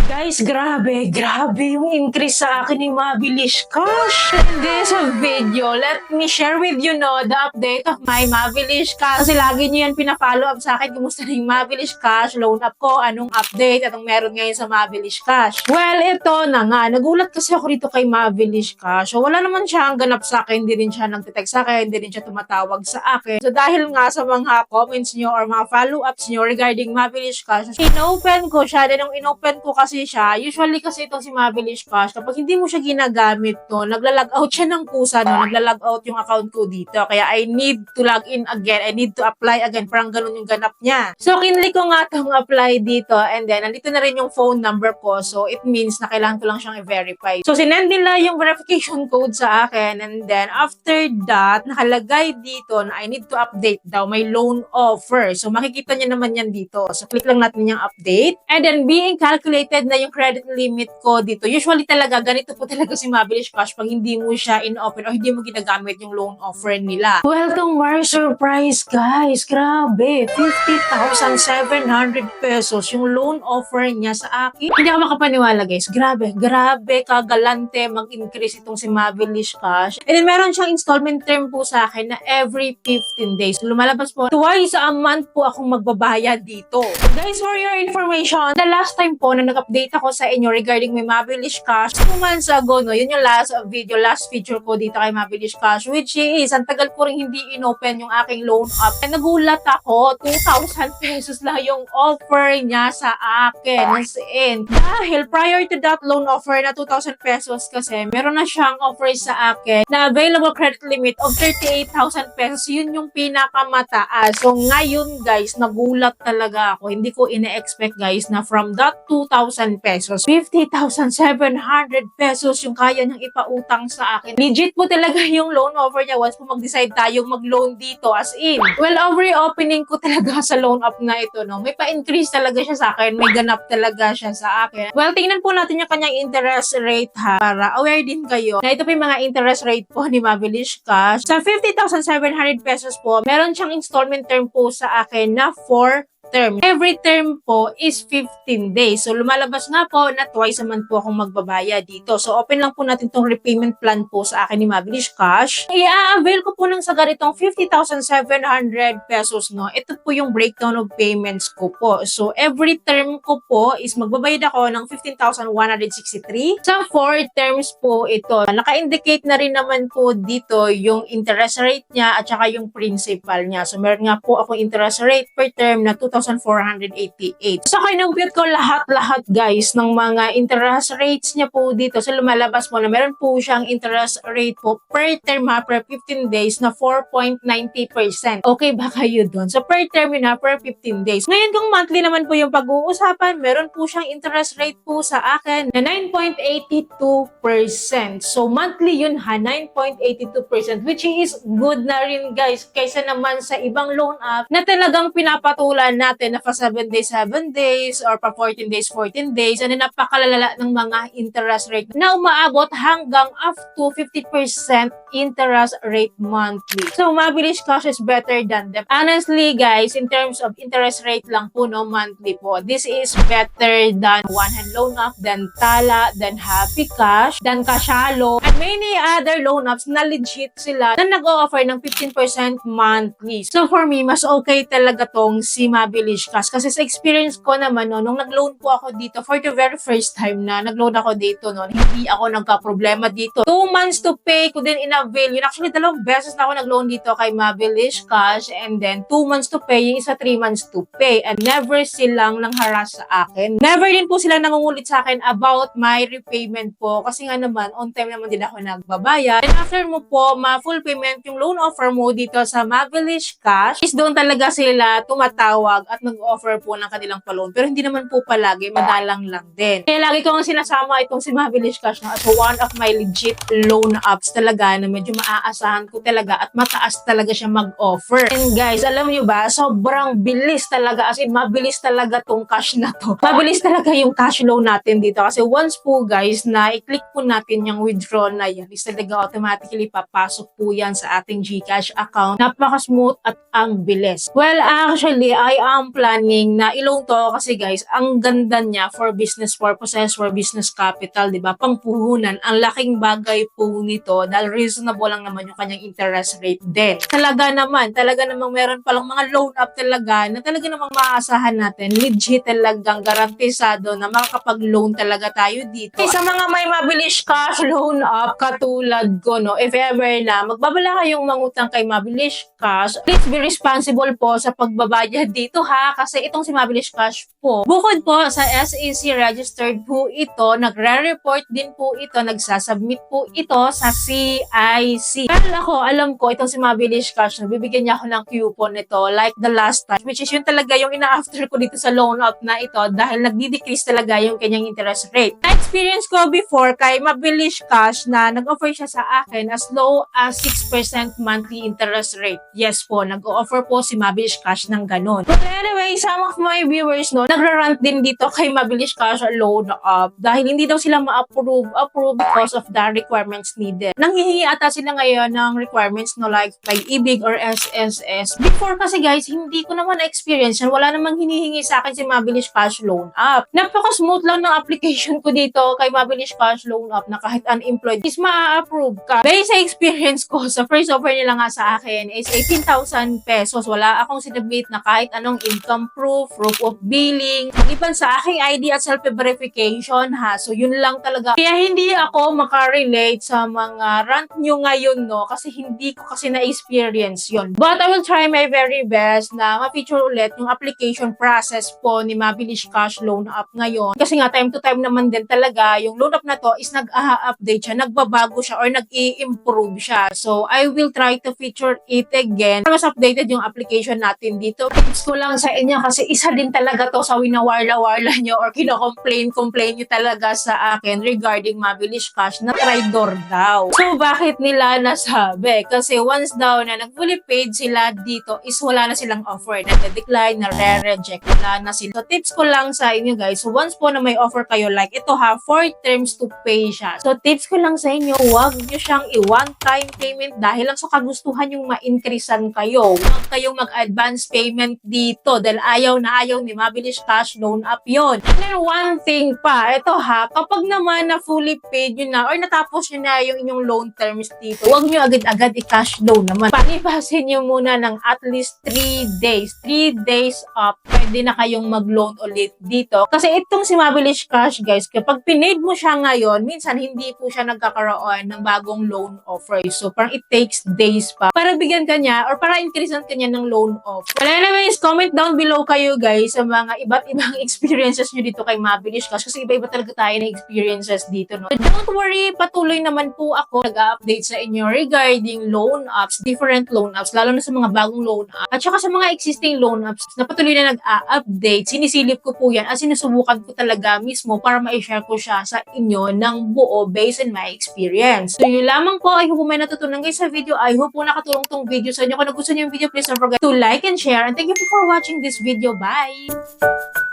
Guys, grabe yung increase sa akin ni Mabilis Cash. In this video, let me share with you the update of my Mabilis Cash. Kasi lagi niyo yan pina-follow up sa akin. Kumusta na yung Mabilis Cash? Loan up ko, anong update, anong meron ngayon sa Mabilis Cash? Well, ito na nga. Nagulat kasi ako dito kay Mabilis Cash. So, wala naman siyang ganap sa akin. Hindi rin siya nagte-text sa akin. Hindi rin siya tumatawag sa akin. So, dahil nga sa mga comments niyo or mga follow-ups niyo regarding Mabilis Cash, inopen ko siya. Then, nung inopen ko kasi siya, usually kasi itong si Mabilis Cash, kapag hindi mo siya ginagamit nagla-log out siya ng kusa nagla-log out yung account ko dito. Kaya I need to log in again. I need to apply again. Parang ganun yung ganap niya. So, kinlik ko nga itong apply dito and then, nandito na rin yung phone number ko. So, it means na kailangan ko lang siyang i-verify. So, sinend nila yung verification code sa akin and then, after that, nakalagay dito na I need to update daw my loan offer. So, makikita niyo naman yan dito. So, click lang natin yung update. And then, being calculated na yung credit limit ko dito. Usually talaga, ganito po talaga si Mabilis Cash pag hindi mo siya in-open o hindi mo ginagamit yung loan offer nila. Welcome, more surprise, guys. Grabe. 50,700 pesos yung loan offer niya sa akin. Hindi ako makapaniwala, guys. Grabe, kagalante mag-increase itong si Mabilis Cash. And then, meron siyang installment term po sa akin na every 15 days. Lumalabas po, twice a month po akong magbabayad dito. Guys, for your information, the last time po na nag-update ako sa inyo regarding may Mabilis Cash, 2 months ago, yun yung last feature ko dito kay Mabilis Cash, which is, ang tagal ko rin hindi inopen yung aking loan up. And nagulat ako, 2,000 pesos lang yung offer niya sa akin. As in, dahil prior to that loan offer na 2,000 pesos kasi, meron na siyang offer sa akin na available credit limit of 38,000 pesos. Yun yung pinakamataas. So, ngayon, guys, nagulat talaga ako. Hindi ko ine-expect, guys, na from that 2,000 pesos, 50,700 pesos yung kaya niyang ipautang sa akin. Legit po talaga yung loan offer niya once po mag-decide tayong mag-loan dito, as in. Well, over-opening ko talaga sa loan up na ito, may pa-increase talaga siya sa akin. May ganap talaga siya sa akin. Well, tingnan po natin yung kanyang interest rate ha, para aware din kayo na ito po yung mga interest rate po ni Mabilis Cash. Sa 50,700 pesos po, meron siyang installment term po sa akin na 4 term. Every term po is 15 days. So, lumalabas nga po na twice a month po akong magbabayad dito. So, open lang po natin tong repayment plan po sa akin ni Mabilis Cash. I-avail ko po ng sa ganitong 50,700 pesos, Ito po yung breakdown of payments ko po. So, every term ko po is magbabayad ako ng 15,163. Sa 4 terms po ito. Naka-indicate na rin naman po dito yung interest rate niya at saka yung principal niya. So, meron nga po ako interest rate per term na 2,488. So, kinupute ko lahat-lahat, guys, ng mga interest rates niya po dito. So, lumalabas po na meron po siyang interest rate po per term per 15 days na 4.90%. Okay ba kayo doon? So, per term yun per 15 days. Ngayon, kung monthly naman po yung pag-uusapan, meron po siyang interest rate po sa akin na 9.82%. So, monthly yun 9.82%, which is good na rin, guys, kaysa naman sa ibang loan app na talagang pinapatulan natin na pa 7 days or pa 14 days and then napakalalala ng mga interest rate na umaabot hanggang up to 50% interest rate monthly. So, Mabilis Cash is better than them. Honestly, guys, in terms of interest rate lang po, monthly po, this is better than One Hand Loan Up, than Tala, than Happy Cash, than Cashalo, and many other loan apps na legit sila na nag-o-offer ng 15% monthly. So, for me, mas okay talaga tong si Mabilis Cash. Kasi sa experience ko naman, nung nag-loan po ako dito, for the very first time na nag-loan ako dito, hindi ako nagka-problema dito. 2 months to pay ko din in-avail. Yun, actually, 2 beses na ako nag-loan dito kay Mabilis Cash and then 2 months to pay, yung isa 3 months to pay. And never silang nang-harass sa akin. Never din po sila nangungulit sa akin about my repayment po. Kasi nga naman, on time naman din ako nagbabayad. And after mo po, ma-full payment yung loan offer mo dito sa Mabilis Cash, is doon talaga sila tumatawag at nag-offer po ng kanilang pa-loan. Pero hindi naman po palagi, madalang lang din. Kaya lagi ko nga sinasama itong si Mabilis Cash as one of my legit loan apps talaga na na medyo maaasahan ko talaga at mataas talaga siya mag-offer. And guys, alam nyo ba, sobrang bilis talaga, as in mabilis talaga tong cash na to. Mabilis talaga yung cash flow natin dito kasi once po guys na i-click po natin yung withdraw na yan, is talaga automatically papasok po yan sa ating GCash account. Napaka-smooth at ang bilis. Well, actually, I am planning na i-loan to kasi guys, ang ganda niya for business purposes, for business capital, di ba? Pangpuhunan. Ang laking bagay po nito dahil reasonable lang naman yung kanyang interest rate din. Talaga namang meron palang mga loan up talaga na talaga namang maaasahan natin. Legit talagang garantisado na makakapag-loan talaga tayo dito. Sa mga may mabilis cash loan up katulad ko, no, if ever na magbabala kayong mangutang kay Mabilis Cash, please be responsible po sa pagbabayad dito ha, kasi itong si Mabilis Cash po, bukod po sa SEC registered po ito, nagre-report din po ito, nagsasubmit po ito sa CIC. Well, ako, alam ko, itong si Mabilis Cash, bibigyan niya ako ng coupon nito like the last time, which is yun talaga yung ina-after ko dito sa loan up na ito dahil nagdi-decrease talaga yung kanyang interest rate. Na-experience ko before kay Mabilis Cash na nag-offer siya sa akin as low as 6% monthly interest rate. Yes po, nag-offer po si Mabilis Cash ng ganun. But anyway, some of my viewers, no, nagrarant din dito kay Mabilis Cash loan up dahil hindi daw sila ma-approve because of the requirements needed. Nanghihingi ata sila ngayon ng requirements, no, like by IBIG or SSS. Before kasi guys, hindi ko naman na-experience yan. Wala namang hinihingi sa akin si Mabilis Cash loan up. Napaka-smooth lang ng application ko dito kay Mabilis Cash loan up na kahit unemployed is ma-approve ka. Based sa experience ko, sa first offer nila nga sa akin is 18,000 pesos. Wala akong sinabit na kahit anong income proof of billing, maliban sa aking ID at self-verification ha. So yun lang talaga. Kaya hindi ako makarelate sa mga rant nyo ngayon, no, kasi hindi ko kasi na-experience yun. But I will try my very best na ma-feature ulit yung application process po ni Mabilis Cash loan up ngayon. Kasi nga time to time naman din talaga yung loan up na to is nag-update siya, nagbabago siya or nag-i-improve siya. So I will try to feature it again para mas updated yung application natin dito. Tips ko lang sa inyo kasi isa din talaga to sa winawarla-warla nyo or kino-complain nyo talaga sa akin regarding Mabilis Cash na traitor daw. So bakit nila nasabi? Kasi once daw na nag-fully paid sila dito is wala na silang offer, na-decline, na-reject, wala na sila. So tips ko lang sa inyo guys, so once po na may offer kayo like ito ha, 4 terms to pay siya. So tips ko lang sa inyo, huwag nyo siyang i-one-time payment dahil lang sa kagustuhan yung ma-increasean kayo. Huwag kayong mag-advance payment dito dahil ayaw na ayaw ni Mabilis Cash loan up yun. And then one thing pa, ito ha, kapag naman na fully paid yun na or natapos yun na yung inyong loan terms dito, huwag nyo agad-agad i-cash loan naman. Panipasin nyo muna ng at least 3 days. 3 days up, pwede na kayong mag-loan ulit dito. Kasi itong si Mabilis Cash guys, kapag pinaid mo siya ngayon, minsan hindi po siya nagkakaroon ng bagong loan offer. So parang it takes days pa para bigyan ka niya or para increasean ka niya ng loan offer. Well, anyways, comment down below kayo guys sa mga iba't ibang experiences nyo dito kay Mabilis Cash kasi iba-iba talaga tayo na experiences dito, no? But don't worry, patuloy naman po ako nag-update sa inyo regarding loan apps, different loan apps, lalo na sa mga bagong loan apps at saka sa mga existing loan apps na patuloy na nag-update. Sinisilip ko po yan at sinusubukan ko talaga mismo para ma-share ko siya sa inyo ng buo based on my experience. So yun lamang po. I hope may natutunan guys sa video. I hope po nakatulong tong video sa inyo. Kung nagustuhan niyo yung video, please don't forget to like and share. And thank you for watching this video. Bye!